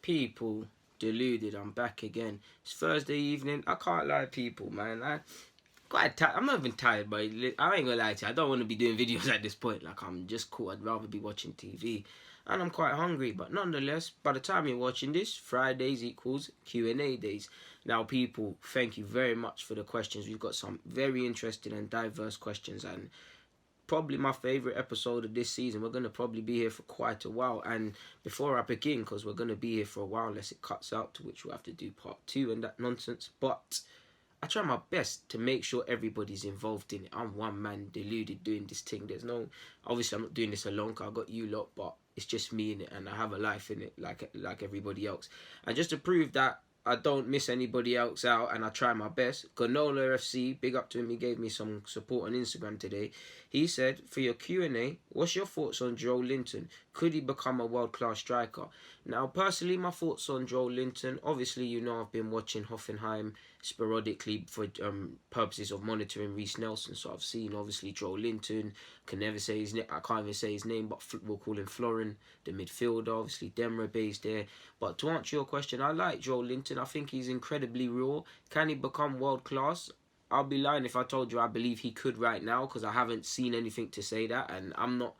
People, deluded. I'm back again. It's Thursday evening. I can't lie, people, man. I quite tired. I'm not even tired, but I ain't gonna lie to you. I don't want to be doing videos at this point. Like I'm just cool. I'd rather be watching TV, and I'm quite hungry. But nonetheless, by the time you're watching this, Fridays equals Q&A days. Now, people, thank you very much for the questions. We've got some very interesting and diverse questions, and probably my favorite episode of this season. We're gonna probably be here for quite a while, and before I begin, because we're gonna be here for a while unless it cuts out, to which we'll have to do part 2 and that nonsense. But I try my best to make sure everybody's involved in it. I'm one man deluded doing this thing. There's no, obviously I'm not doing this alone, cause I got you lot, but it's just me in it, and I have a life in it like everybody else. And just to prove that I don't miss anybody else out, and I try my best. Ganola FC, big up to him. He gave me some support on Instagram today. He said, for your Q&A, what's your thoughts on Joelinton? Could he become a world-class striker? Now, personally, my thoughts on Joelinton, obviously, you know I've been watching Hoffenheim sporadically for purposes of monitoring Reece Nelson. So I've seen, obviously, Joelinton. Can never say his name. I can't even say his name, but we'll call him Florin, the midfielder. Obviously, Demrebe's there. But to answer your question, I like Joelinton. I think he's incredibly raw. Can he become world-class? I'll be lying if I told you I believe he could right now, because I haven't seen anything to say that, and I'm not.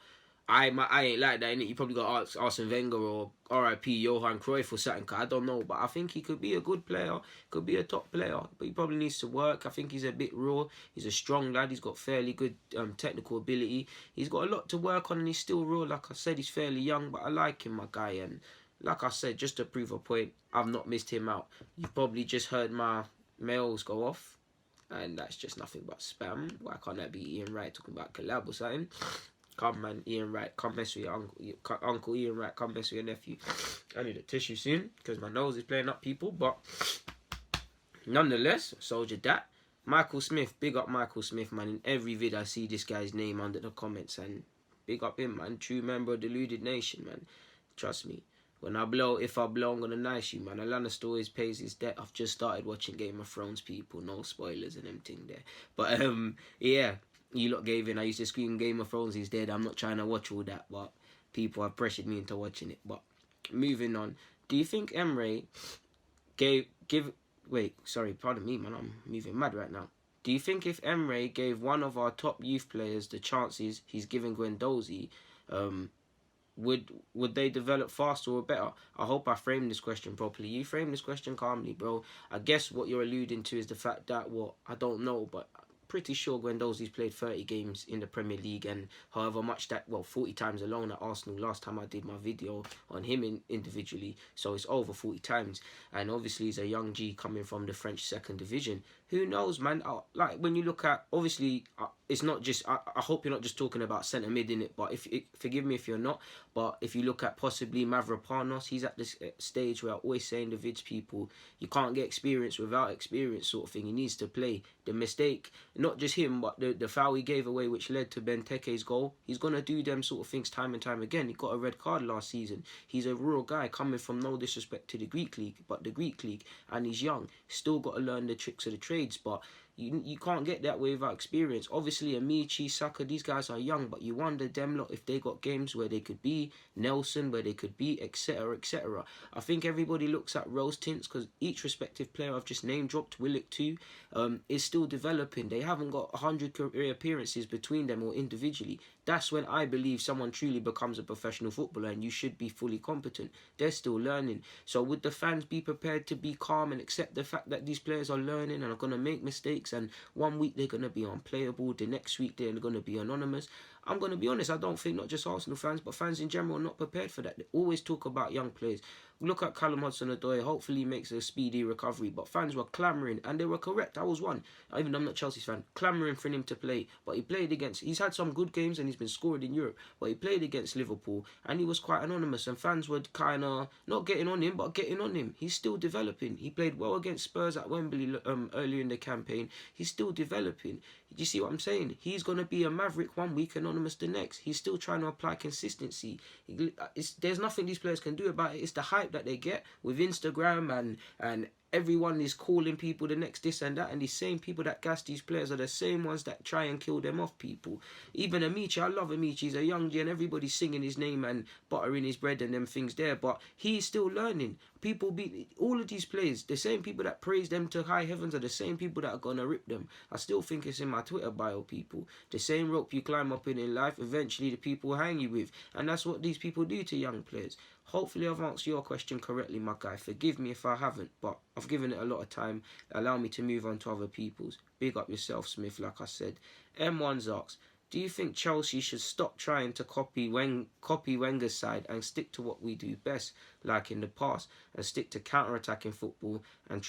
I ain't like that, innit? You probably got to ask Arsene Wenger or R.I.P. Johan Cruyff or something. I don't know, but I think he could be a good player, could be a top player, but he probably needs to work. I think he's a bit raw. He's a strong lad. He's got fairly good technical ability. He's got a lot to work on, and he's still raw. Like I said, he's fairly young, but I like him, my guy. And like I said, just to prove a point, I've not missed him out. You've probably just heard my mails go off, and that's just nothing but spam. Why can't that be Ian Wright talking about collab or something? Come man, Ian Wright, come mess with your uncle Ian Wright, come mess with your nephew. I need a tissue soon, because my nose is playing up, people. But nonetheless, soldier that. Michael Smith, big up Michael Smith, man. In every vid I see this guy's name under the comments, and big up him, man. True member of Deluded Nation, man. Trust me. When I blow, if I blow, I'm gonna nice you, man. Lannister always pays his debt. I've just started watching Game of Thrones, people. No spoilers and everything there. But yeah, you lot gave in. I used to scream Game of Thrones is dead. I'm not trying to watch all that, but people have pressured me into watching it. But moving on, do you think Emre pardon me, man. I'm moving mad right now. Do you think if Emre gave one of our top youth players the chances he's given Guendouzi, would they develop faster or better? I hope I framed this question properly. You framed this question calmly, bro. I guess what you're alluding to is the fact that, well, I don't know, but pretty sure Guendouzi's played 30 games in the Premier League, and however much that, 40 times alone at Arsenal last time I did my video on him individually, so it's over 40 times. And obviously he's a young G coming from the French second division. Who knows, man? Like, when you look at, obviously, it's not just, I hope you're not just talking about centre mid in it, but forgive me if you're not, but if you look at possibly Mavropanos, he's at this stage where I always say in the vids, people, you can't get experience without experience, sort of thing. He needs to play. The mistake, not just him, but the foul he gave away, which led to Benteke's goal, he's going to do them sort of things time and time again. He got a red card last season. He's a real guy coming from, no disrespect to the Greek league, but the Greek league, and he's young. Still got to learn the tricks of the trades, but you can't get that way without experience. Obviously, Amici, Saka, these guys are young, but you wonder them lot if they got games where they could be, Nelson, where they could be, etc., etc. I think everybody looks at rose tints because each respective player I've just name dropped, Willock too, is still developing. They haven't got 100 career appearances between them or individually. That's when I believe someone truly becomes a professional footballer, and you should be fully competent. They're still learning. So would the fans be prepared to be calm and accept the fact that these players are learning and are going to make mistakes, and one week they're going to be unplayable, the next week they're going to be anonymous? I'm going to be honest, I don't think not just Arsenal fans, but fans in general are not prepared for that. They always talk about young players. Look at Callum Hudson-Odoi. Hopefully he makes a speedy recovery. But fans were clamouring, and they were correct. I was one, even though I'm not Chelsea's fan, clamouring for him to play. But he played against, he's had some good games and he's been scoring in Europe. But he played against Liverpool, and he was quite anonymous. And fans were kind of not getting on him, but getting on him. He's still developing. He played well against Spurs at Wembley earlier in the campaign. He's still developing. Do you see what I'm saying? He's going to be a maverick one week, anonymous the next. He's still trying to apply consistency. There's nothing these players can do about it. It's the hype that they get with Instagram and everyone is calling people the next this and that, and the same people that gas these players are the same ones that try and kill them off people. Even Amici, I love Amici, he's a young G and everybody's singing his name and buttering his bread and them things there, but he's still learning. People be all of these players, the same people that praise them to high heavens are the same people that are gonna rip them. I still think it's in my Twitter bio, people. The same rope you climb up in life, eventually the people hang you with, and that's what these people do to young players. Hopefully I've answered your question correctly, my guy. Forgive me if I haven't, but I've given it a lot of time. Allow me to move on to other people's. Big up yourself, Smith, like I said. M1's asks, do you think Chelsea should stop trying to copy Wenger's side and stick to what we do best, like in the past, and stick to counter-attacking football and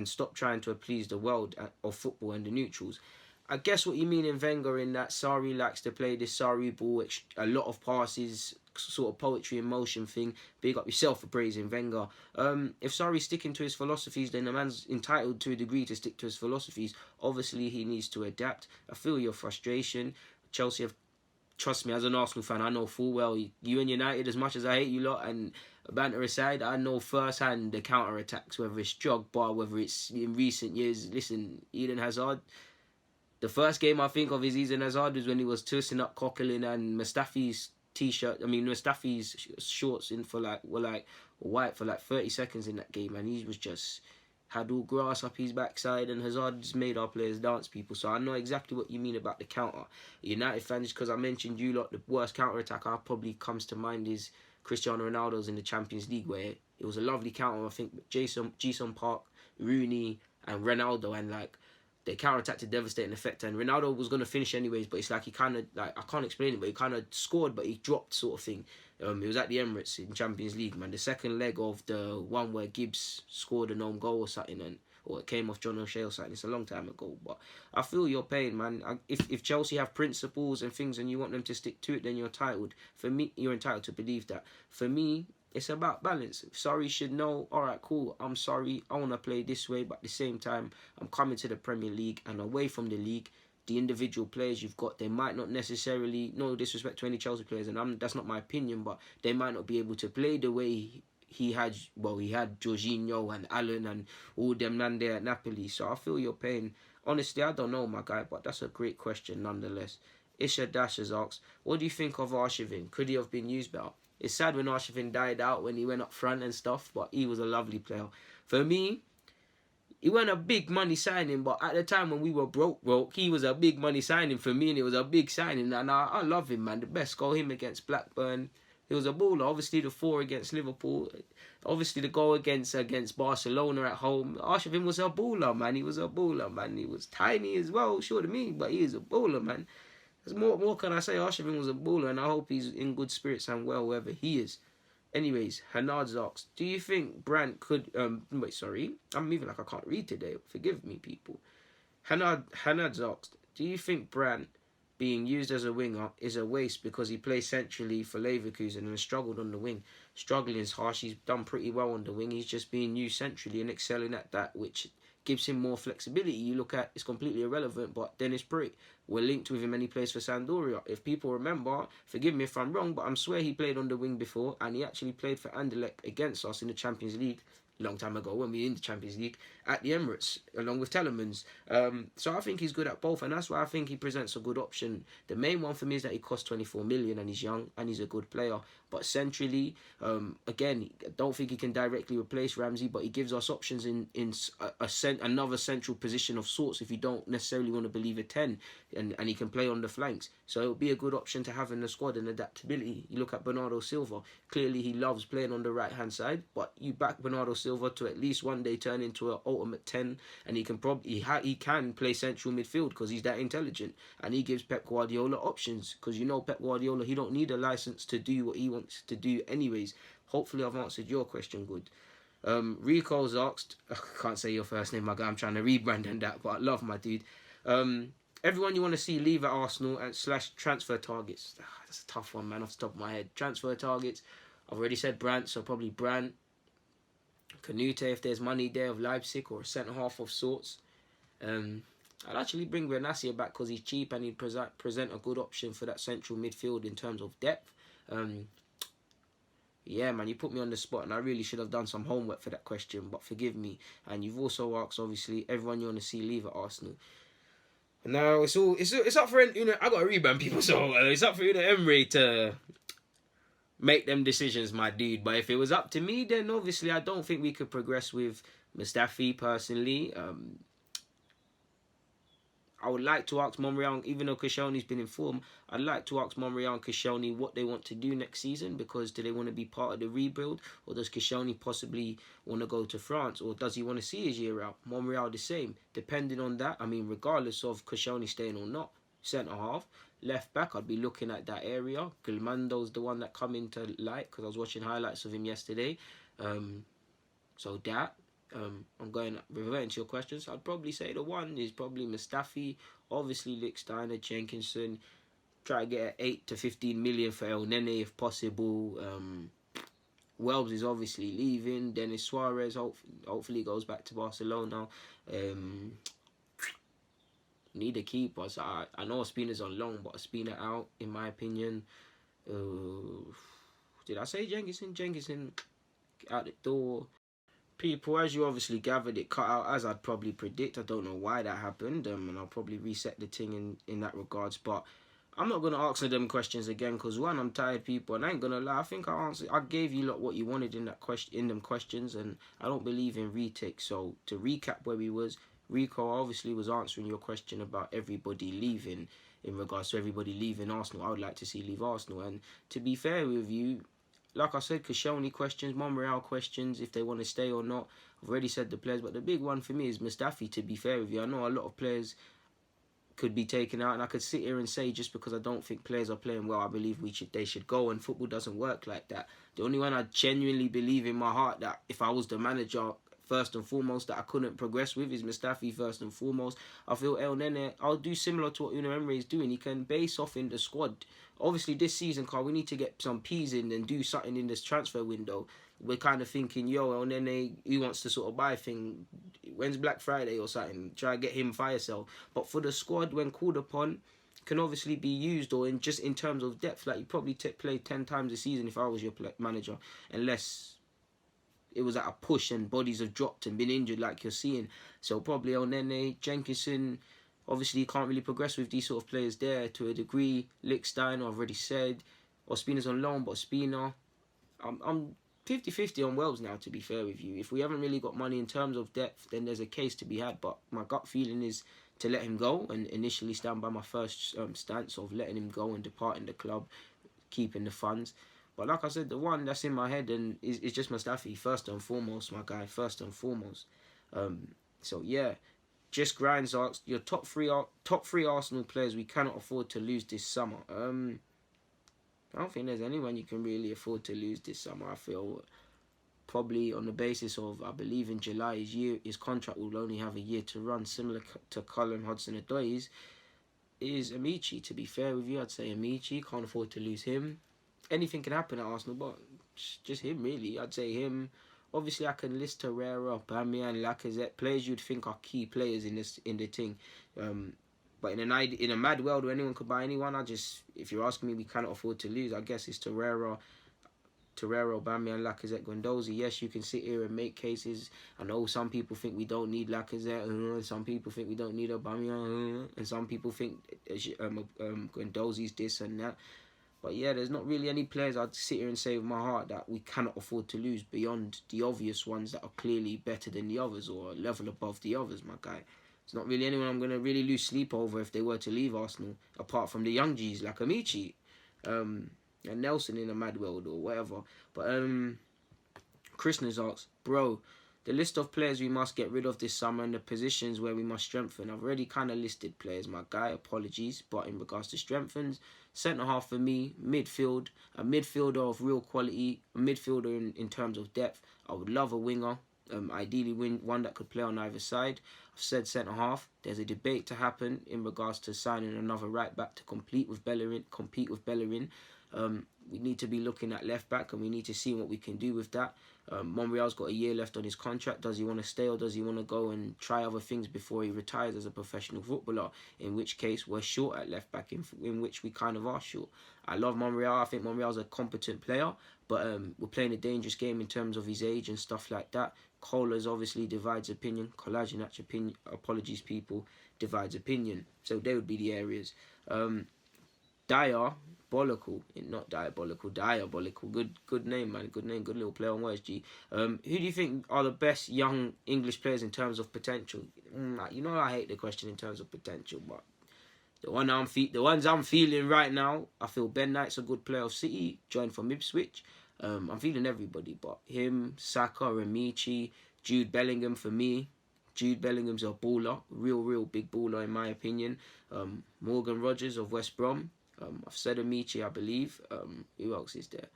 stop trying to please the world of football and the neutrals? I guess what you mean in Wenger in that Sarri likes to play this Sarri ball, a lot of passes, sort of poetry in motion thing. Big up yourself for praising Wenger. If Sarri's sticking to his philosophies, then the man's entitled to a degree to stick to his philosophies. Obviously, he needs to adapt. I feel your frustration. Chelsea have, trust me, as an Arsenal fan, I know full well, you and United, as much as I hate you lot, and banter aside, I know firsthand the counter-attacks, whether it's Drogba, whether it's in recent years. Listen, Eden Hazard, the first game I think of his Eden Hazard was when he was tossing up Coquelin and Mustafi's Mustafi's shorts were white for 30 seconds in that game, and he was just had all grass up his backside, and Hazard just made our players dance, people. So I know exactly what you mean about the counter. United fans, because I mentioned you lot, the worst counter attack probably comes to mind is Cristiano Ronaldo's in the Champions League, where it was a lovely counter. I think Jason Park, Rooney, and Ronaldo, and they counter-attacked to devastating effect, and Ronaldo was going to finish anyways, but it's like he kind of, I can't explain it, but he kind of scored, but he dropped sort of thing. It was at the Emirates in Champions League, man. The second leg of the one where Gibbs scored an own goal or something, or it came off John O'Shea or something. It's a long time ago, but I feel your pain, man. If Chelsea have principles and things and you want them to stick to it, then you're entitled. For me, you're entitled to believe that. For me, it's about balance. Sorry should know, all right, cool, I'm sorry, I want to play this way, but at the same time, I'm coming to the Premier League, and away from the league, the individual players you've got, they might not necessarily, no disrespect to any Chelsea players, and that's not my opinion, but they might not be able to play the way he had Jorginho and Allen and all them man there at Napoli. So I feel your pain. Honestly, I don't know, my guy, but that's a great question nonetheless. Isha Dash has asked, what do you think of Arshavin? Could he have been used better? It's sad when Arshavin died out when he went up front and stuff, but he was a lovely player. For me, he wasn't a big money signing, but at the time when we were broke, he was a big money signing for me, and it was a big signing, and I love him, man. The best goal, him against Blackburn. He was a baller. Obviously, the 4 against Liverpool. Obviously, the goal against Barcelona at home. Arshavin was a baller, man. He was a baller, man. He was tiny as well, sure to me, but he is a baller, man. There's more can I say? Arshavin was a baller, and I hope he's in good spirits and well wherever he is. Anyways, Hernard's asked, do you think Brandt could... wait, sorry. I'm moving like I can't read today. Forgive me, people. Hernard's asked, do you think Brandt being used as a winger is a waste because he plays centrally for Leverkusen and has struggled on the wing? Struggling is harsh. He's done pretty well on the wing. He's just being used centrally and excelling at that, which gives him more flexibility. You look at, it's completely irrelevant, but Dennis Pritt, we're linked with him and he plays for Sampdoria. If people remember, forgive me if I'm wrong, but I swear he played on the wing before, and he actually played for Anderlecht against us in the Champions League a long time ago when we were in the Champions League at the Emirates, along with Telemans. So I think he's good at both, and that's why I think he presents a good option. The main one for me is that he costs 24 million and he's young and he's a good player. But centrally, again, I don't think he can directly replace Ramsey, but he gives us options in another central position of sorts if you don't necessarily want to believe a 10, and he can play on the flanks. So it would be a good option to have in the squad and adaptability. You look at Bernardo Silva. Clearly, he loves playing on the right-hand side, but you back Bernardo Silva to at least one day turn into an ultimate 10, and he can he can play central midfield because he's that intelligent, and he gives Pep Guardiola options because Pep Guardiola, he don't need a license to do what he wants to do anyways. Hopefully I've answered your question good. Rico's asked, I can't say your first name, my guy, I'm trying to rebrand and that, but I love my dude. Everyone you want to see leave at Arsenal and / transfer targets. That's a tough one, man, off the top of my head. Transfer targets, I've already said Brandt, so probably Brandt. Canute, if there's money there, of Leipzig, or a centre-half of sorts. I'd actually bring Benatia back because he's cheap and he'd present a good option for that central midfield in terms of depth. Yeah, man, you put me on the spot, and I really should have done some homework for that question, but forgive me. And you've also asked, obviously, everyone you want to see leave at Arsenal. Now it's up for I got to rebound people, so it's up for Emery to make them decisions, my dude. But if it was up to me, then obviously I don't think we could progress with Mustafi personally. I would like to ask Monreal, even though Koscielny's been informed, I'd like to ask Monreal and Koscielny what they want to do next season, because do they want to be part of the rebuild, or does Koscielny possibly want to go to France, or does he want to see his year out? Monreal the same. Depending on that, I mean, regardless of Koscielny staying or not, centre half, left back, I'd be looking at that area. Gilmando's the one that come into light because I was watching highlights of him yesterday. So that. I'm reverting to your questions. I'd probably say the one is probably Mustafi, obviously Lichtsteiner, Jenkinson. Try to get 8 to 15 million for El Nene if possible. Welbs is obviously leaving. Denis Suarez hopefully goes back to Barcelona. Need a keeper. So I know Ospina's on loan, but Ospina out in my opinion. Did I say Jenkinson? Jenkinson out the door. People, as you obviously gathered, it cut out as I'd probably predict. I don't know why that happened, and I'll probably reset the thing in that regards. But I'm not gonna answer them questions again because one, I'm tired, people, and I ain't gonna lie. I think I gave you lot what you wanted in them questions, and I don't believe in retakes. So to recap where we was, Rico obviously was answering your question about everybody leaving. In regards to everybody leaving Arsenal, I would like to see leave Arsenal. And to be fair with you, like I said, Koscielny questions, Monreal questions, if they want to stay or not. I've already said the players, but the big one for me is Mustafi, to be fair with you. I know a lot of players could be taken out, and I could sit here and say just because I don't think players are playing well, I believe they should go, and football doesn't work like that. The only one I genuinely believe in my heart that if I was the manager, first and foremost, that I couldn't progress with is Mustafi first and foremost. I feel El Nene, I'll do similar to what Emery is doing. He can base off in the squad. Obviously, this season, Carl, we need to get some P's in and do something in this transfer window. We're kind of thinking, yo, El Nene, he wants to sort of buy a thing. When's Black Friday or something? Try to get him fire sale. But for the squad, when called upon, can obviously be used, or just in terms of depth. Like, you probably play 10 times a season if I was your manager, unless it was at a push and bodies have dropped and been injured like you're seeing. So probably El Nene, Jenkinson. Obviously, you can't really progress with these sort of players there to a degree. Lichtsteiner, I've already said. Ospina's on loan, but Ospina, I'm 50-50 on Welbs now, to be fair with you. If we haven't really got money in terms of depth, then there's a case to be had. But my gut feeling is to let him go and initially stand by my first stance of letting him go and departing the club, keeping the funds. But like I said, the one that's in my head and is just Mustafi, first and foremost, my guy, first and foremost. So yeah. Just Grinds asks your top three Arsenal players we cannot afford to lose this summer. I don't think there's anyone you can really afford to lose this summer. I feel probably on the basis of, I believe in July his contract will only have a year to run, similar to Callum Hudson-Odoi, is Amici. To be fair with you, I'd say Amici. Can't afford to lose him. Anything can happen at Arsenal, but just him really. I'd say him. Obviously, I can list Torreira, Aubameyang, Lacazette, players you'd think are key players in the thing. But in a mad world where anyone could buy anyone, if you're asking me, we cannot afford to lose. I guess it's Torreira, Aubameyang, Lacazette, Guendouzi. Yes, you can sit here and make cases. I know some people think we don't need Lacazette, some people think we don't need Aubameyang, and some people think Guendouzi's this and that. But yeah, there's not really any players I'd sit here and say with my heart that we cannot afford to lose beyond the obvious ones that are clearly better than the others or a level above the others, my guy. It's not really anyone I'm going to really lose sleep over if they were to leave Arsenal, apart from the young G's like Amici and Nelson in a mad world or whatever. But Krishna's asks, bro, the list of players we must get rid of this summer and the positions where we must strengthen. I've already kind of listed players, my guy. Apologies. But in regards to strengthens, centre-half for me, midfield, a midfielder of real quality, a midfielder in terms of depth. I would love a winger, ideally one that could play on either side. I've said centre-half. There's a debate to happen in regards to signing another right-back to compete with Bellerin. We need to be looking at left-back and we need to see what we can do with that. Monreal's got a year left on his contract. Does he want to stay or does he want to go and try other things before he retires as a professional footballer? In which case, we're short at left back, in which we kind of are short. I love Monreal. I think Monreal's a competent player, but we're playing a dangerous game in terms of his age and stuff like that. Kohler's obviously divides opinion. Kolasinac opinion, apologies people, divides opinion. So they would be the areas. Diabolical, not diabolical, diabolical. Good name, man. Good name. Good little play on words, G. Who do you think are the best young English players in terms of potential? You know I hate the question in terms of potential, but the ones I'm feeling right now, I feel Ben Knight's a good player of City, joined from Ipswich. I'm feeling everybody, but him, Saka, Ramichi, Jude Bellingham for me. Jude Bellingham's a baller, real big baller in my opinion. Morgan Rogers of West Brom. I've said Amici, I believe. Who else is there?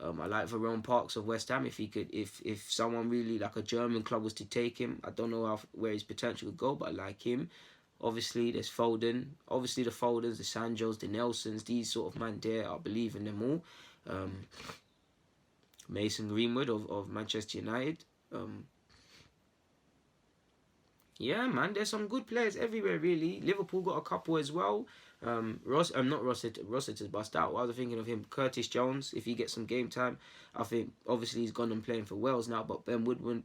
I like Verone Parks of West Ham. If someone really like a German club was to take him, I don't know where his potential would go, but I like him. Obviously, there's Foden. Obviously, the Fodens, the Sanjos, the Nelsons, these sort of man there, I believe in them all. Mason Greenwood of Manchester United. Yeah, man, there's some good players everywhere, really. Liverpool got a couple as well. Not Rossiter's bust out. I was thinking of him, Curtis Jones, if he gets some game time. I think, obviously, he's gone and playing for Wales now, but Ben Woodburn,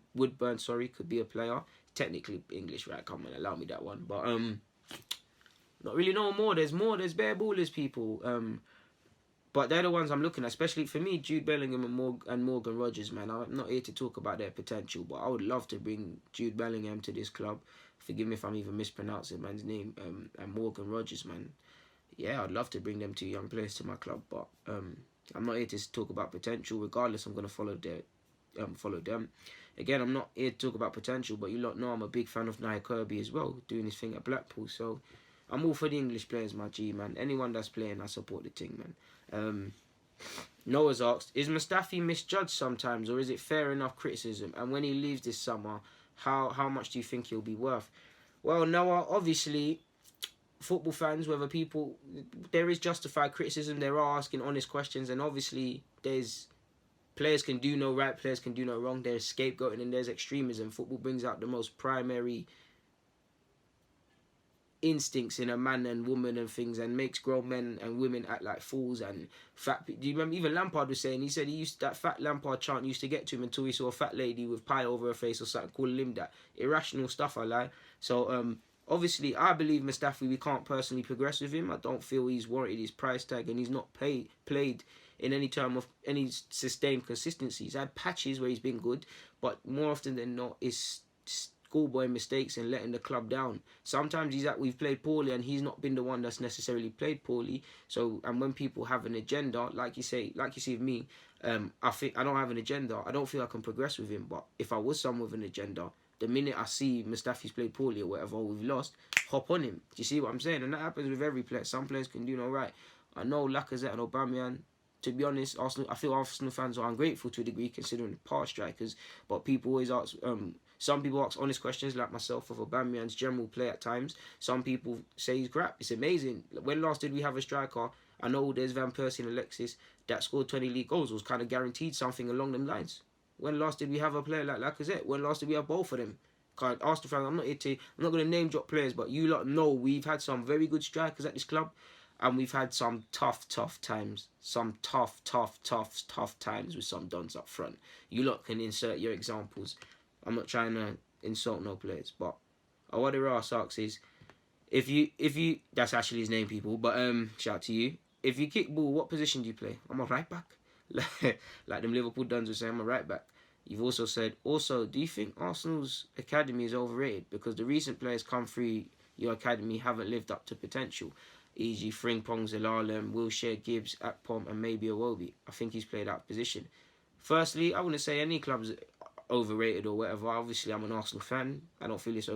could be a player. Technically English, right? Come on, allow me that one. But, not really no more. There's bare ballers, people. But they're the ones I'm looking at, especially for me, Jude Bellingham and Morgan Rogers, man. I'm not here to talk about their potential, but I would love to bring Jude Bellingham to this club. Forgive me if I'm even mispronouncing man's name. And Morgan Rogers, man. Yeah, I'd love to bring them two young players to my club, but I'm not here to talk about potential. Regardless, I'm going to follow them. Again, I'm not here to talk about potential, but you lot know I'm a big fan of Nia Kirby as well, doing his thing at Blackpool. So I'm all for the English players, my G, man. Anyone that's playing, I support the team, man. Noah's asked, is Mustafi misjudged sometimes, or is it fair enough criticism? And when he leaves this summer, how much do you think he'll be worth? Well, Noah, obviously, football fans, there is justified criticism. They are asking honest questions, and obviously, there's players can do no right, players can do no wrong. There's scapegoating and there's extremism. Football brings out the most primary instincts in a man and woman and things, and makes grown men and women act like fools and fat. Do you remember even Lampard was saying, he said that fat Lampard chant used to get to him until he saw a fat lady with pie over her face or something, calling him that. Irrational stuff, I lie. So obviously I believe Mustafi, we can't personally progress with him. I don't feel he's warranted his price tag, and he's not played in any term of any sustained consistency. He's had patches where he's been good, but more often than not it's schoolboy mistakes and letting the club down. Sometimes we've played poorly and he's not been the one that's necessarily played poorly. So, and when people have an agenda, like you see with me, I think I don't have an agenda. I don't feel I can progress with him. But if I was someone with an agenda, the minute I see Mustafi's played poorly or whatever, or we've lost, hop on him. Do you see what I'm saying? And that happens with every player. Some players can do no right. I know Lacazette and Aubameyang. To be honest, I feel Arsenal fans are ungrateful to a degree considering the past strikers. But people always ask, some people ask honest questions like myself of Aubameyang's general play at times. Some people say he's crap. It's amazing. When last did we have a striker? I know there's Van Persie and Alexis that scored 20 league goals, was kind of guaranteed something along them lines. When last did we have a player like Lacazette? When last did we have both of them? Arsenal fans, I'm not going to name drop players, but you lot know we've had some very good strikers at this club. And we've had some tough times. Some tough times with some dons up front. You lot can insert your examples. I'm not trying to insult no players, but what the Ross asks is, if you that's actually his name, people, but shout out to you. If you kick ball, what position do you play? I'm a right back. Like them Liverpool dons would say, I'm a right back. You've also said, do you think Arsenal's academy is overrated? Because the recent players come through your academy haven't lived up to potential. E.g. Frimpong, Zelalem, Wilshere, Gibbs, Akpom, and maybe Iwobi. I think he's played out of position. Firstly, I wouldn't say any club's overrated or whatever. Obviously, I'm an Arsenal fan. I don't feel it's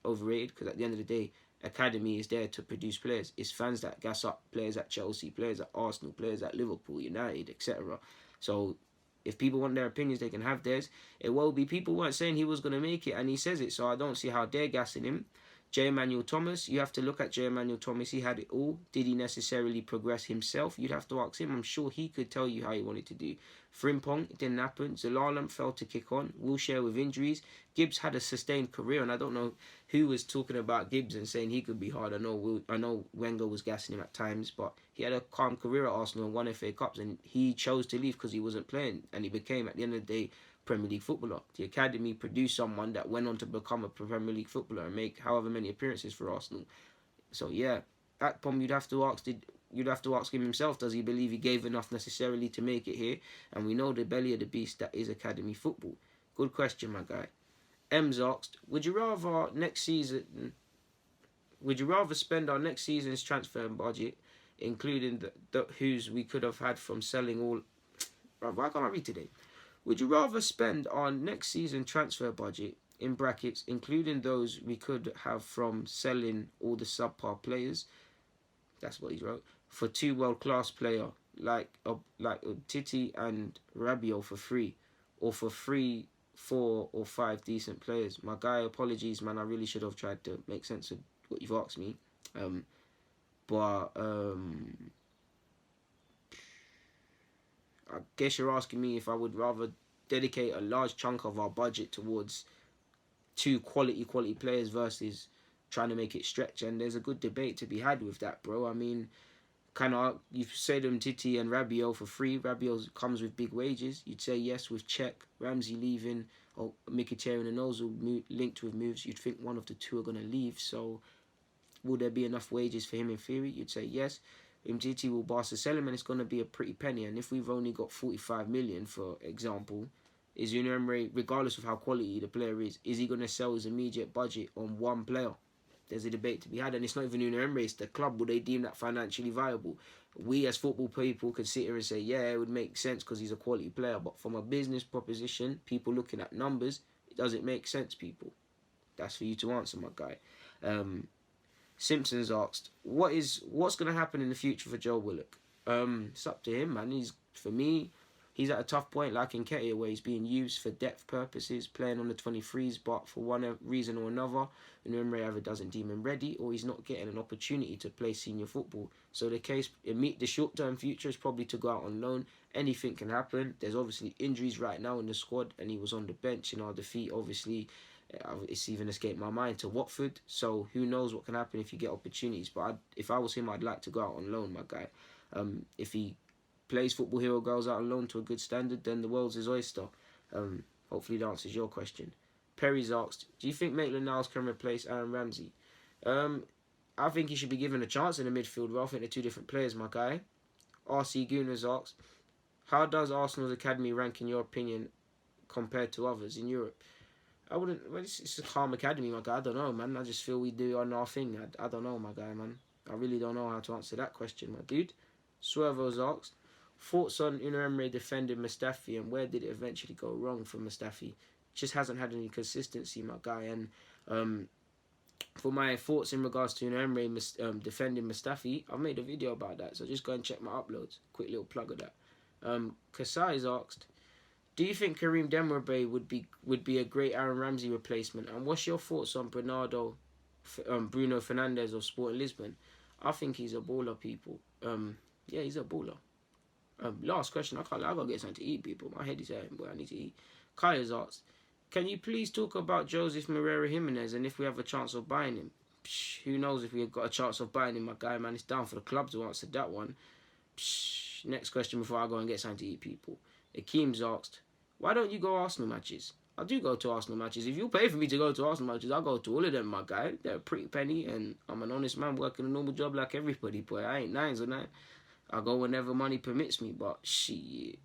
overrated because at the end of the day, academy is there to produce players. It's fans that gas up players at Chelsea, players at Arsenal, players at Liverpool, United, etc. So if people want their opinions, they can have theirs. It will be. People weren't saying he was going to make it, and he says it, so I don't see how they're gassing him. J. Emmanuel Thomas, you have to look at J. Emmanuel Thomas. He had it all. Did he necessarily progress himself? You'd have to ask him. I'm sure he could tell you how he wanted to do. Frimpong, it didn't happen. Zelalem failed to kick on. Wilshere with injuries. Gibbs had a sustained career, and I don't know who was talking about Gibbs and saying he could be hard. I know Wenger was gassing him at times, but he had a calm career at Arsenal and won FA Cups, and he chose to leave because he wasn't playing, and he became, at the end of the day, Premier League footballer. The academy produced someone that went on to become a Premier League footballer and make however many appearances for Arsenal. So yeah, that Pom, you'd have to ask him himself, does he believe he gave enough necessarily to make it here? And we know the belly of the beast that is academy football. Good question, my guy. M's asked, would you rather spend our next season's transfer budget, including the whos we could have had from selling all... Why can't I read today? Would you rather spend our next season transfer budget, in brackets, including those we could have from selling all the subpar players, that's what he wrote, for 2 world-class players like Titi and Rabiot for free, or for 3, 4 or 5 decent players? My guy, apologies, man, I really should have tried to make sense of what you've asked me. I guess you're asking me if I would rather dedicate a large chunk of our budget towards 2 quality players versus trying to make it stretch. And there's a good debate to be had with that, bro. I mean, you say them Titi and Rabiot for free. Rabiot comes with big wages. You'd say yes with Czech, Ramsey leaving, or Mkhitaryan and Ozil linked with moves. You'd think one of the 2 are going to leave. So will there be enough wages for him in theory? You'd say yes. Titi will Barca sell him, and it's going to be a pretty penny. And if we've only got 45 million, for example, is Unai Emery, regardless of how quality the player is he going to sell his immediate budget on 1 player? There's a debate to be had, and it's not even Unai Emery, it's the club. Will they deem that financially viable? We as football people could sit here and say, yeah, it would make sense because he's a quality player, but from a business proposition, people looking at numbers, it doesn't make sense, people. That's for you to answer, my guy. Simpsons asked, what's going to happen in the future for Joe Willock? It's up to him, man. He's at a tough point, like in Nketiah, where he's being used for depth purposes, playing on the 23s, but for one reason or another, Emery either doesn't deem him ready, or he's not getting an opportunity to play senior football. So the short-term future is probably to go out on loan. Anything can happen. There's obviously injuries right now in the squad, and he was on the bench in our defeat, obviously. It's even escaped my mind to Watford, so who knows what can happen if you get opportunities. But if I was him, I'd like to go out on loan, my guy. If he plays football here or goes out on loan to a good standard, then the world's his oyster. Hopefully that answers your question. Perry's asked, do you think Maitland-Niles can replace Aaron Ramsey? I think he should be given a chance in the midfield. I think they're 2 different players, my guy. RC Gooner's asked, how does Arsenal's academy rank in your opinion compared to others in Europe? It's a calm academy, my guy. I don't know, man. I just feel we do on our thing. I don't know, my guy, man. I really don't know how to answer that question, my dude. Swervo's asked, thoughts on Unai Emery defending Mustafi, and where did it eventually go wrong for Mustafi? Just hasn't had any consistency, my guy. And for my thoughts in regards to Unai Emery defending Mustafi, I've made a video about that, so just go and check my uploads. Quick little plug of that. Kasai's asked, do you think Karim Demirbay would be a great Aaron Ramsey replacement? And what's your thoughts on Bruno Fernandes of Sporting Lisbon? I think he's a baller, people. Yeah, he's a baller. Last question. I gotta get something to eat, people. My head is hurting, boy. I need to eat. Kaya's asked, can you please talk about Joseph Moreira Jimenez and if we have a chance of buying him? Who knows if we've got a chance of buying him, my guy, man. It's down for the club to answer that one. Next question before I go and get something to eat, people. Akeem's asked, why don't you go Arsenal matches? I do go to Arsenal matches. If you pay for me to go to Arsenal matches, I'll go to all of them, my guy. They're a pretty penny, and I'm an honest man working a normal job like everybody, boy. I ain't nines or nine. I go whenever money permits me, but shit.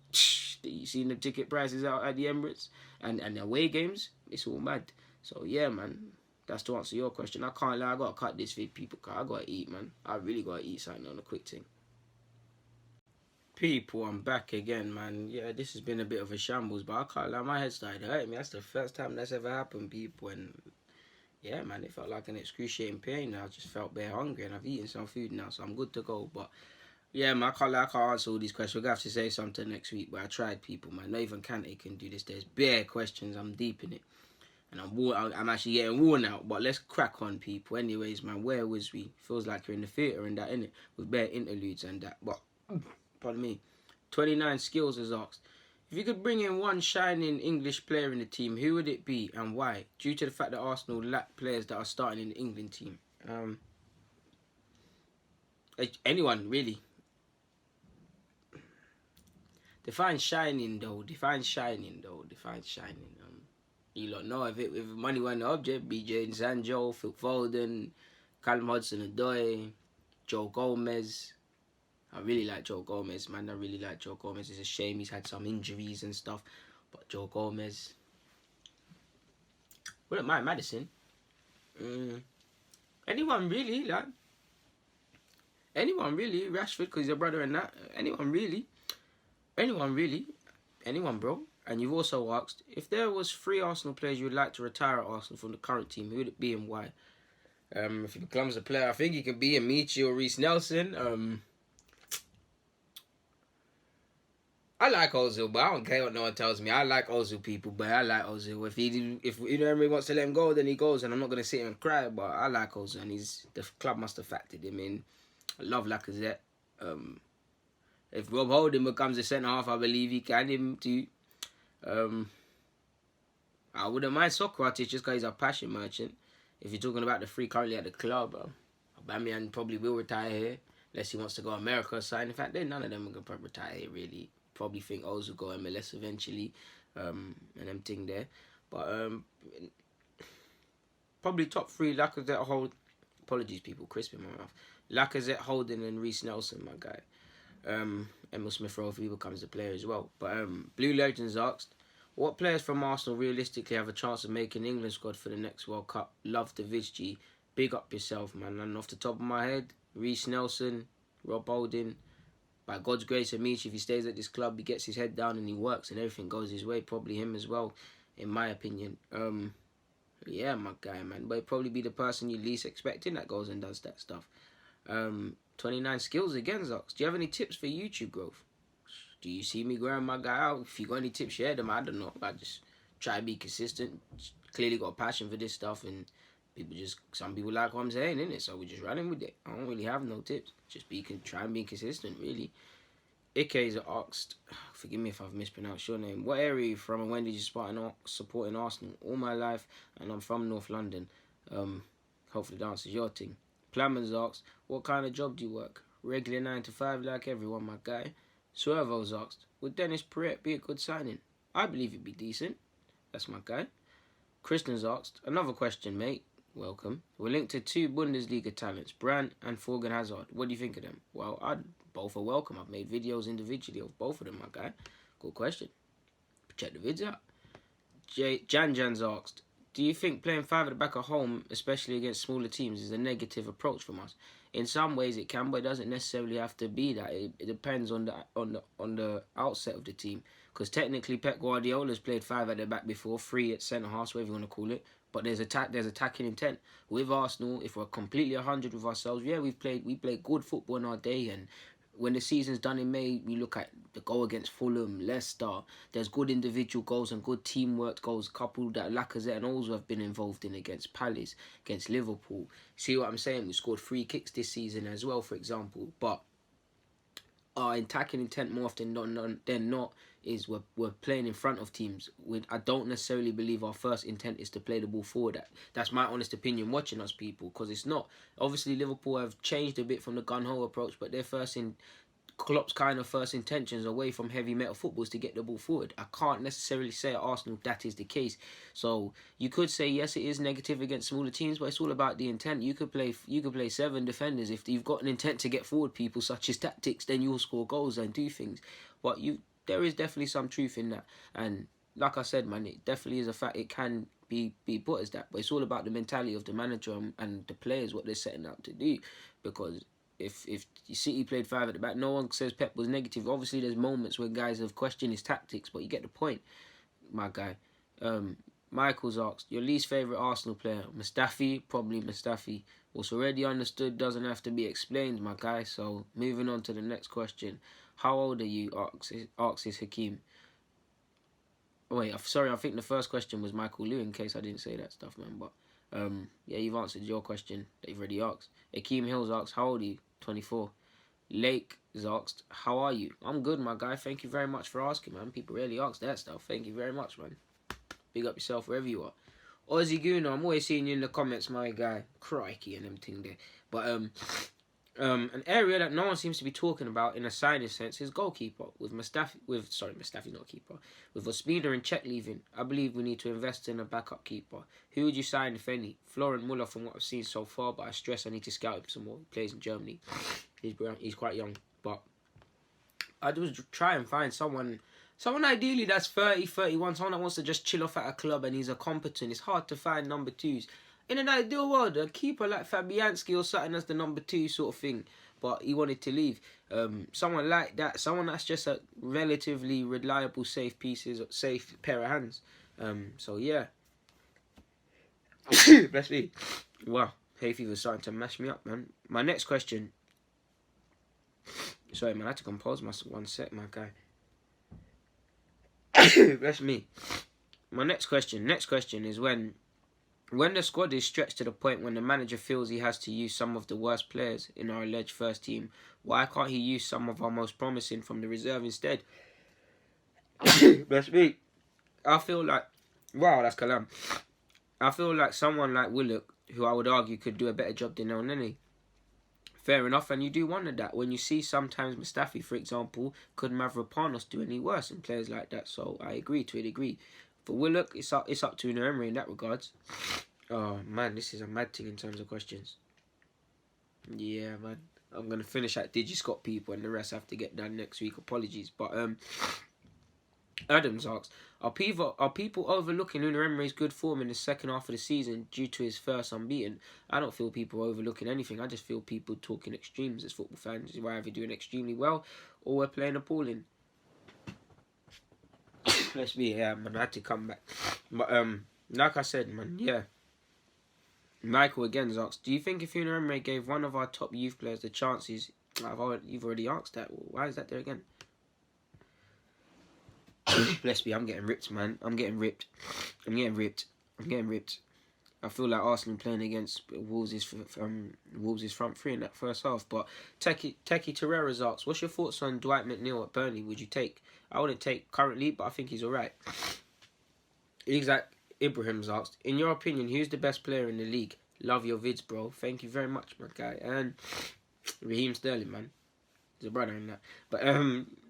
You seen the ticket prices out at the Emirates and the away games? It's all mad. So, yeah, man. That's to answer your question. I can't lie. I got to cut this vid, people, because I got to eat, man. I really got to eat something on a quick thing. People, I'm back again, man. Yeah, this has been a bit of a shambles, but I can't lie, my head started hurting me. That's the first time that's ever happened, people. And yeah, man, it felt like an excruciating pain. I just felt bare hungry, and I've eaten some food now, so I'm good to go. But yeah, man, I can't answer all these questions. We're going to have to say something next week, but I tried, people, man. Not even Kante can do this. There's bare questions. I'm deep in it. And I'm actually getting worn out. But let's crack on, people. Anyways, man, where was we? Feels like you're in the theatre and that, innit? With bare interludes and that. But, pardon me. 29 Skills is asked, if you could bring in one shining English player in the team, who would it be and why? Due to the fact that Arsenal lack players that are starting in the England team. Anyone, really. Define shining, though. You lot know if money were an object, BJ Sancho, Phil Foden, Callum Hudson-Odoi, Joe Gomez. I really like Joe Gomez, man. I really like Joe Gomez. It's a shame he's had some injuries and stuff. But Joe Gomez. Wouldn't mind Maddison. Anyone really, like. Anyone really. Rashford, because he's a brother and that. Anyone really. Anyone, bro. And you've also asked, if there was 3 Arsenal players you would like to retire at Arsenal from the current team, who would it be and why? If he becomes a player, I think he could be Amici or Reece Nelson. I like Ozil, but I don't care what no one tells me. I like Ozil, people, but I like Ozil. If everybody wants to let him go, then he goes, and I'm not going to sit here and cry, but I like Ozil, and the club must have factored him in. I love Lacazette. If Rob Holding becomes a centre-half, I believe he can him too. I wouldn't mind Socrates just because he's a passion merchant. If you're talking about the 3 currently at the club, Aubameyang probably will retire here, unless he wants to go America or something. In fact, none of them are going to retire here, really. Probably think Ozil will go MLS eventually, and them thing there. But probably top 3, Lacazette, Holding. Apologies, people, crisp in my mouth. Lacazette, Holding, and Reece Nelson, my guy. Emil Smith-Rowe if he becomes a player as well. But Blue Legends asked, what players from Arsenal realistically have a chance of making England squad for the next World Cup? Love the Viz G. Big up yourself, man. And off the top of my head, Reece Nelson, Rob Holding. By God's grace, Amici, if he stays at this club, he gets his head down and he works and everything goes his way. Probably him as well, in my opinion. Yeah, my guy, man. But he'd probably be the person you least expecting that goes and does that stuff. 29 Skills again, Zox. Do you have any tips for YouTube growth? Do you see me growing my guy out? If you got any tips, share them. I don't know. I just try to be consistent. Clearly got a passion for this stuff, and some people like what I'm saying, innit? So we're just running with it. I don't really have no tips. Just try and be consistent, really. Ike's asked, forgive me if I've mispronounced your name, what area are you from and when did you start supporting Arsenal? All my life, and I'm from North London. Hopefully that answers your thing. Plamans asked, what kind of job do you work? Regular 9 to 5 like everyone, my guy. Swervo's asked, would Dennis Perret be a good signing? I believe he'd be decent. That's my guy. Kristen's asked, another question, mate. Welcome. We're linked to 2 Bundesliga talents, Brandt and Thorgan Hazard. What do you think of them? Well, both are welcome. I've made videos individually of both of them, my guy. Good question. Check the vids out. Jan's asked, do you think playing 5 at the back at home, especially against smaller teams, is a negative approach from us? In some ways it can, but it doesn't necessarily have to be that. It depends on the outset of the team. Because technically Pep Guardiola's played 5 at the back before, 3 at centre-half, whatever you want to call it. But there's attacking intent. With Arsenal, if we're completely 100 with ourselves, yeah, we play good football in our day, and when the season's done in May, we look at the goal against Fulham, Leicester. There's good individual goals and good teamwork goals, coupled that Lacazette and Ozil have been involved in against Palace, against Liverpool. See what I'm saying? We scored 3 kicks this season as well, for example. But our attacking intent more often than not is we're playing in front of teams. I don't necessarily believe our first intent is to play the ball forward. That's my honest opinion watching us, people, because it's not. Obviously, Liverpool have changed a bit from the gun-ho approach, but Klopp's kind of first intentions away from heavy metal football is to get the ball forward. I can't necessarily say at Arsenal that is the case. So you could say yes, it is negative against smaller teams, but it's all about the intent. You could play 7 defenders if you've got an intent to get forward people, such as tactics. Then you'll score goals and do things. But there is definitely some truth in that. And like I said, man, it definitely is a fact. It can be put as that, but it's all about the mentality of the manager and the players, what they're setting out to do. Because if City played 5 at the back, no one says Pep was negative. Obviously, there's moments where guys have questioned his tactics, but you get the point, my guy. Michael's asked, your least favourite Arsenal player? Mustafi? Probably Mustafi. What's already understood doesn't have to be explained, my guy. So, moving on to the next question. How old are you? Asks Hakeem. Wait, sorry, I think the first question was Michael Liu, in case I didn't say that stuff, man. But yeah, you've answered your question that you've already asked. Akeem Hills asks, how old are you? 24. Lake is asked, how are you? I'm good, my guy. Thank you very much for asking, man. People rarely ask that stuff. Thank you very much, man. Big up yourself wherever you are. Aussie Gooner, I'm always seeing you in the comments, my guy. Crikey and everything there. But an area that no one seems to be talking about in a signing sense is goalkeeper. With Mustafi not keeper. With Ospina and Czech leaving, I believe we need to invest in a backup keeper. Who would you sign, if any? Florent Muller, from what I've seen so far, but I stress I need to scout him some more. He plays in Germany. He's quite young, but I'd try and find someone ideally that's 30, 31, someone that wants to just chill off at a club and he's a competent. It's hard to find number twos. In an ideal world, a keeper like Fabianski or something as the number 2 sort of thing, but he wanted to leave. Someone like that, someone that's just a relatively reliable, safe pair of hands. So yeah. Bless me. Wow, hay fever's starting to mash me up, man. My next question. Sorry, man, I had to compose myself 1 sec, my guy. Bless me. My next question is when the squad is stretched to the point when the manager feels he has to use some of the worst players in our alleged first team, why can't he use some of our most promising from the reserve instead? Bless me. I feel like, wow, that's Kalam. I feel like someone like Willock, who I would argue could do a better job than El Nene. Fair enough, and you do wonder that when you see sometimes Mustafi, for example, could Mavropanos do any worse in players like that. So I agree to a degree. For Willock, it's up to Unai Emery in that regards. Oh man, this is a mad thing in terms of questions. Yeah, man, I'm gonna finish at Digiscott people, and the rest have to get done next week. Apologies, but Adams asks, are people overlooking Unai Emery's good form in the second half of the season due to his first unbeaten? I don't feel people are overlooking anything. I just feel people talking extremes as football fans. We're either doing extremely well or we're playing appalling. Let's be, yeah, man, I had to come back. But like I said, man, yeah. Michael again asks, do you think if Unai Emery gave one of our top youth players the chances? You've already asked that. Why is that there again? Bless me, I'm getting ripped, man. I'm getting ripped. I feel like Arsenal playing against Wolves' front three in that first half. But Techie Torreira asks, what's your thoughts on Dwight McNeil at Burnley? Would you take? I wouldn't take currently, but I think he's alright. Exact Ibrahim's asked, in your opinion, who's the best player in the league? Love your vids, bro. Thank you very much, my guy. And Raheem Sterling, man. There's a brother in that. But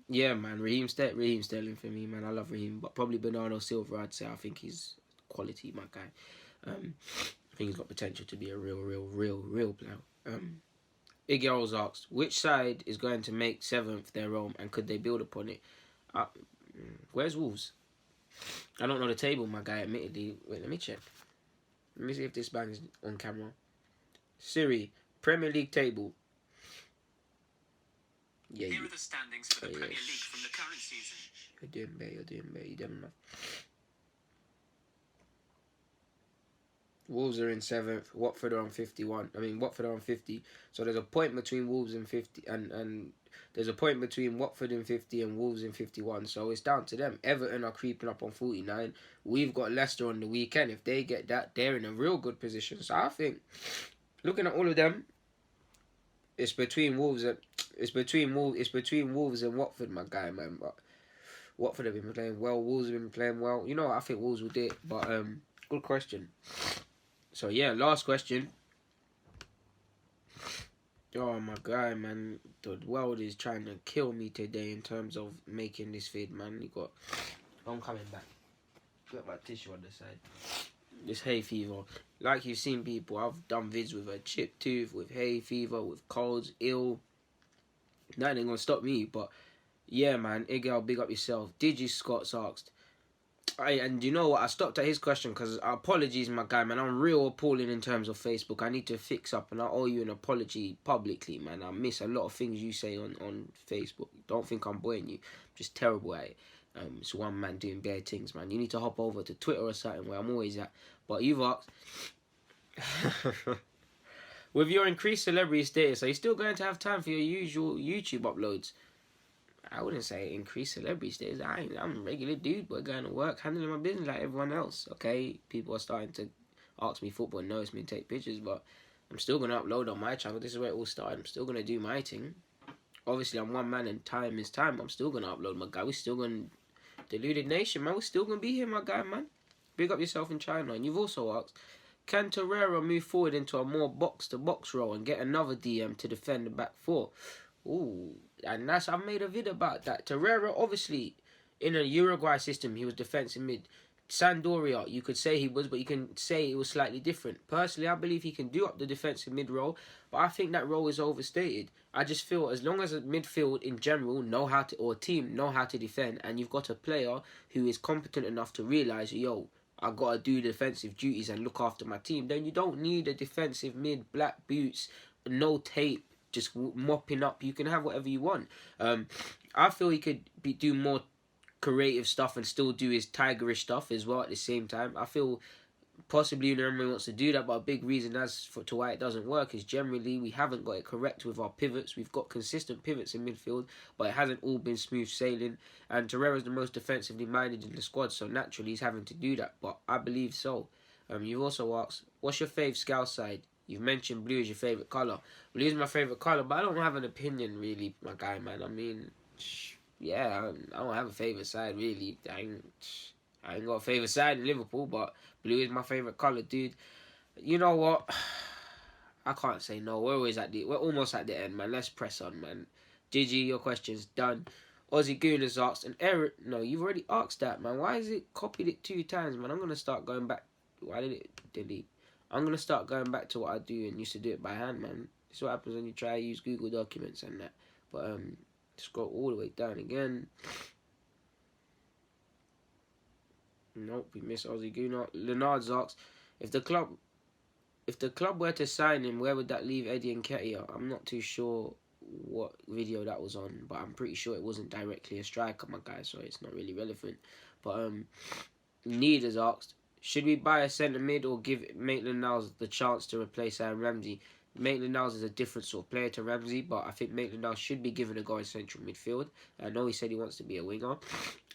yeah, man, Raheem Sterling for me, man. I love Raheem, but probably Bernardo Silva. I'd say I think he's quality, my guy. I think he's got potential to be a real player. Iggy Owls asked, which side is going to make 7th their home, and could they build upon it? Where's Wolves? I don't know the table, my guy. Admittedly, wait, let me check. Let me see if this bang's on camera. Siri, Premier League table. Yeah, here are the standings for the Premier League from the current season. You're doing better. You're doing enough. Wolves are in 7th. Watford are on 51. Watford are on 50. So there's a point between Wolves and 50, and there's a point between Watford in 50 and Wolves in 51. So it's down to them. Everton are creeping up on 49. We've got Leicester on the weekend. If they get that, they're in a real good position. So I think, looking at all of them, it's between Wolves and Watford, my guy, man. But Watford have been playing well. Wolves have been playing well. You know, I think Wolves will do it. But good question. So yeah, last question. Oh my guy, man, the world is trying to kill me today in terms of making this vid, man. I'm coming back. Got my tissue on the side. This hay fever, like you've seen people, I've done vids with a chipped tooth, with hay fever, with colds, ill. That ain't gonna stop me, but yeah, man, Igel, big up yourself. Digi Scott's asked, and you know what, I stopped at his question because apologies, my guy, man. I'm real appalling in terms of Facebook. I need to fix up, and I owe you an apology publicly, man. I miss a lot of things you say on Facebook. Don't think I'm boying you. I'm just terrible at it. It's one man doing bare things, man. You need to hop over to Twitter or something where I'm always at. But you've asked, with your increased celebrity status, are you still going to have time for your usual YouTube uploads? I wouldn't say increased celebrity status. I'm a regular dude, but going to work, handling my business like everyone else. Okay, people are starting to ask me football and notice me and take pictures, but I'm still gonna upload on my channel. This is where it all started. I'm still gonna do my thing. Obviously, I'm one man and time is time. I'm still gonna upload, my guy. We're still gonna Deluded Nation, man. We're still gonna be here, my guy, man. Big up yourself in China. And you've also asked, can Torreira move forward into a more box-to-box role and get another DM to defend the back four? Ooh, and I've made a video about that. Torreira, obviously, in a Uruguay system, he was defensive mid. Sampdoria, you could say he was, but you can say it was slightly different. Personally, I believe he can do up the defensive mid role, but I think that role is overstated. I just feel as long as a midfield in general know how to, or a team know how to defend, and you've got a player who is competent enough to realise, yo, I gotta do defensive duties and look after my team, then you don't need a defensive mid, black boots, no tape, just mopping up. You can have whatever you want. I feel he could do more creative stuff and still do his tigerish stuff as well at the same time. I feel possibly Unai wants to do that, but a big reason to why it doesn't work is generally we haven't got it correct with our pivots. We've got consistent pivots in midfield, but it hasn't all been smooth sailing. And Torreira's the most defensively minded in the squad, so naturally he's having to do that. But I believe so. You've also asked, what's your fave Scout side? You've mentioned blue is your favourite colour. Blue is my favourite colour, but I don't have an opinion really, my guy, man. I mean, yeah, I don't have a favourite side really. I ain't got a favourite side in Liverpool, but blue is my favourite colour, dude. You know what? I can't say no. We're almost at the end, man. Let's press on, man. Gigi, your question's done. Aussie Gooners asked, and Eric, no, you've already asked that, man. Why is it copied it 2 times, man? I'm gonna start going back. Why did it delete? I'm gonna start going back to what I do and used to do it by hand, man. This is what happens when you try to use Google Documents and that. But scroll all the way down again. Nope, we missed Aussie Gooner. Leonard's asked, if the club were to sign him, where would that leave Eddie Nketiah? I'm not too sure what video that was on, but I'm pretty sure it wasn't directly a striker, my guy, so it's not really relevant. But Need has asked, should we buy a centre mid or give Maitland-Niles the chance to replace Aaron Ramsey? Maitland-Niles is a different sort of player to Ramsey, but I think Maitland-Niles should be given a go in central midfield. I know he said he wants to be a winger.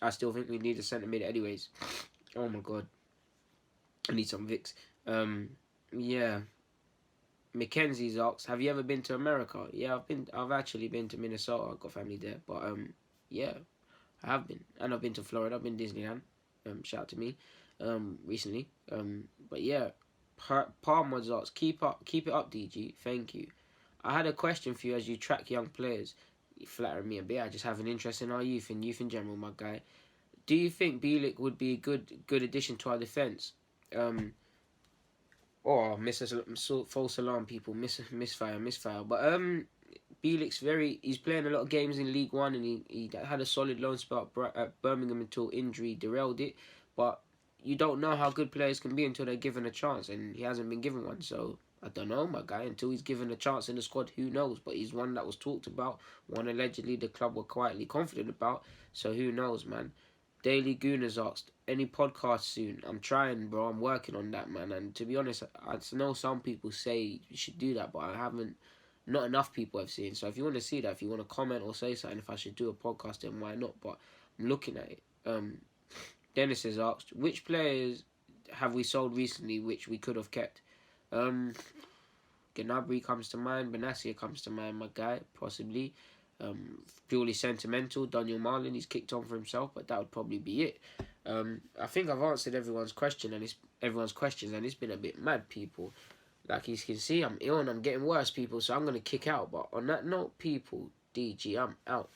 I still think we need a centre mid anyways. Oh my god. I need some Vicks. Yeah. Mackenzie's asked, have you ever been to America? Yeah, I've actually been to Minnesota. I've got family there. But yeah, I have been. And I've been to Florida. I've been to Disneyland. Shout out to me. Recently. But yeah. Palmer's asked, keep it up, DG. Thank you. I had a question for you as you track young players. You flattering me a bit. I just have an interest in our youth and youth in general, my guy. Do you think Bielik would be a good addition to our defence? False alarm, people. Misfire. But Bielik's he's playing a lot of games in League One, and he had a solid loan spell at Birmingham until injury derailed it. But you don't know how good players can be until they're given a chance, and he hasn't been given one. So I don't know, my guy. Until he's given a chance in the squad, who knows? But he's one that was talked about, one allegedly the club were quietly confident about. So who knows, man? Daily Gooners asked, any podcast soon? I'm trying, bro. I'm working on that, man. And to be honest, I know some people say you should do that, but I haven't. Not enough people have seen. So if you want to see that, if you want to comment or say something, if I should do a podcast, then why not? But I'm looking at it. Dennis has asked, which players have we sold recently which we could have kept? Gnabry comes to mind. Benassia comes to mind, my guy, possibly. Purely sentimental. Daniel Marlin, he's kicked on for himself, but that would probably be it. I think I've answered everyone's questions, and it's been a bit mad, people. Like you can see, I'm ill and I'm getting worse, people, so I'm going to kick out. But on that note, people, DG, I'm out.